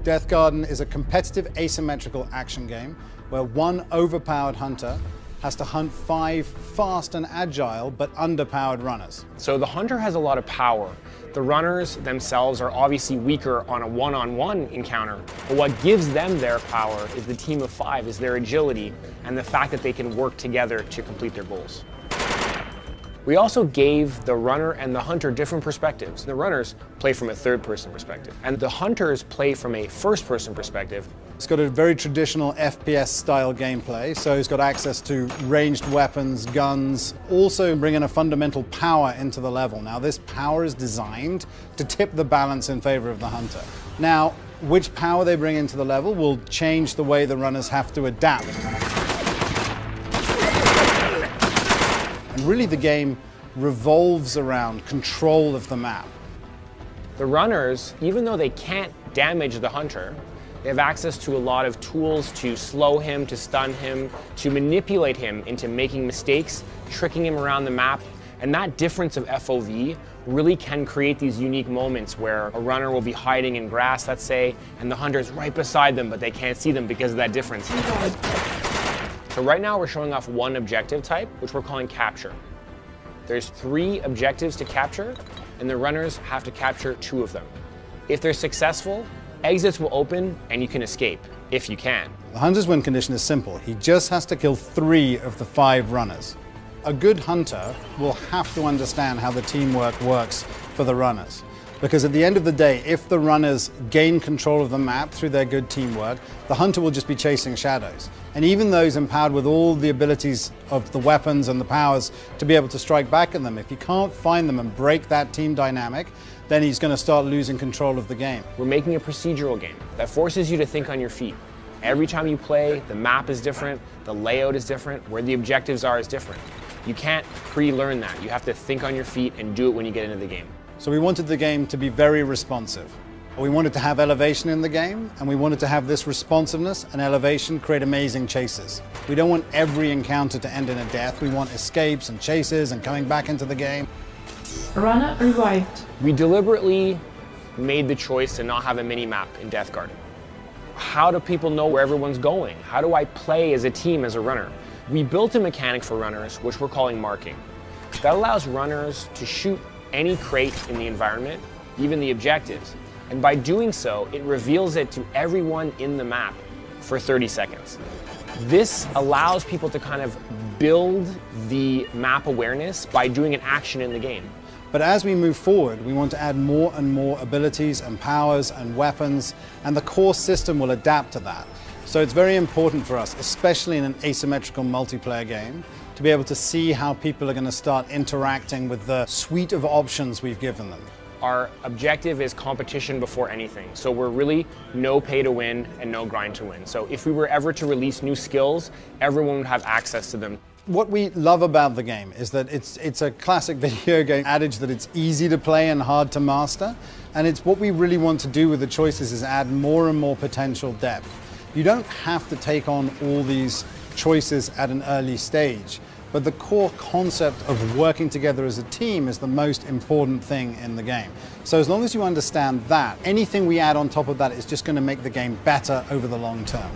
Death Garden is a competitive asymmetrical action game where one overpowered hunter has to hunt 5 fast and agile but underpowered runners. So the hunter has a lot of power. The runners themselves are obviously weaker on a one-on-one encounter, but what gives them their power is the team of 5, is their agility and the fact that they can work together to complete their goals. We also gave the runner and the hunter different perspectives. The runners play from a third-person perspective, and the hunters play from a first-person perspective. It's got a very traditional FPS-style gameplay, so it's got access to ranged weapons, guns, also bringing a fundamental power into the level. Now, this power is designed to tip the balance in favor of the hunter. Now, which power they bring into the level will change the way the runners have to adapt. And really, the game revolves around control of the map. The runners, even though they can't damage the hunter, they have access to a lot of tools to slow him, to stun him, to manipulate him into making mistakes, tricking him around the map. And that difference of FOV really can create these unique moments where a runner will be hiding in grass, let's say, and the hunter's right beside them, but they can't see them because of that difference. So right now we're showing off one objective type, which we're calling capture. There's 3 objectives to capture, and the runners have to capture 2 of them. If they're successful, exits will open and you can escape, if you can. The hunter's win condition is simple. He just has to kill 3 of the 5 runners. A good hunter will have to understand how the teamwork works for the runners. Because at the end of the day, if the runners gain control of the map through their good teamwork, the hunter will just be chasing shadows. And even those empowered with all the abilities of the weapons and the powers to be able to strike back at them, if you can't find them and break that team dynamic, then he's going to start losing control of the game. We're making a procedural game that forces you to think on your feet. Every time you play, the map is different, the layout is different, where the objectives are is different. You can't pre-learn that. You have to think on your feet and do it when you get into the game. So we wanted the game to be very responsive. We wanted to have elevation in the game, and we wanted to have this responsiveness and elevation create amazing chases. We don't want every encounter to end in a death. We want escapes and chases and coming back into the game. Runner revived. We deliberately made the choice to not have a mini-map in Death Garden. How do people know where everyone's going? How do I play as a team, as a runner? We built a mechanic for runners, which we're calling marking. That allows runners to shoot any crate in the environment, even the objectives. And by doing so, it reveals it to everyone in the map for 30 seconds. This allows people to kind of build the map awareness by doing an action in the game. But as we move forward, we want to add more and more abilities and powers and weapons, and the core system will adapt to that. So it's very important for us, especially in an asymmetrical multiplayer game, to be able to see how people are going to start interacting with the suite of options we've given them. Our objective is competition before anything. So we're really no pay to win and no grind to win. So if we were ever to release new skills, everyone would have access to them. What we love about the game is that it's a classic video game adage that it's easy to play and hard to master. And it's what we really want to do with the choices is add more and more potential depth. You don't have to take on all these choices at an early stage, but the core concept of working together as a team is the most important thing in the game. So as long as you understand that, anything we add on top of that is just going to make the game better over the long term.